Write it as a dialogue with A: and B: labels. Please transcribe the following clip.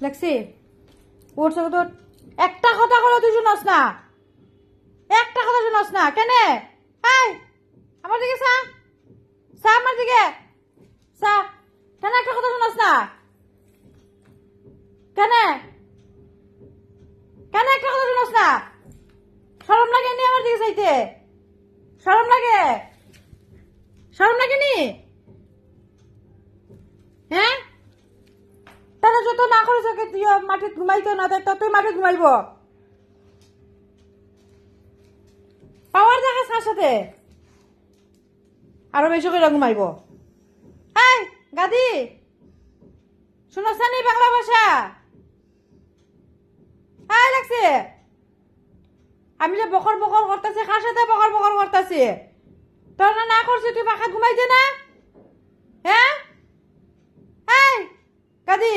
A: লাগছে ওর সঙ্গে তোর একটা কথা বলো তুই শুনস না, একটা কথা শুনস না কেনে? এই আমার দিকে চা, চা আমার দিকে চা। কেন একটা কথা শুনস না? কেন কেন একটা কথা শুনস না? শরম লাগে নি আমার দিকে চাইতে? শরম লাগে? শরম লাগে নি? হ্যাঁ, তারা যত না করে চোখে তুই মাঠে ঘুমাইতো না তাই ততই মাঠে ঘুমাইব। পাওয়ার দেখা তার সাথে আরো বেশি করে ঘুমাইব। এই গাদি শুনছ না নি বাংলা ভাষা? হ্যাঁ লাগছে আমি যে বকর বকর করতেছি, কার সাথে বকর বকর করতেছি? তোর না করছি তুই পাখা ঘুমাইছে না? হ্যাঁ এই গাদি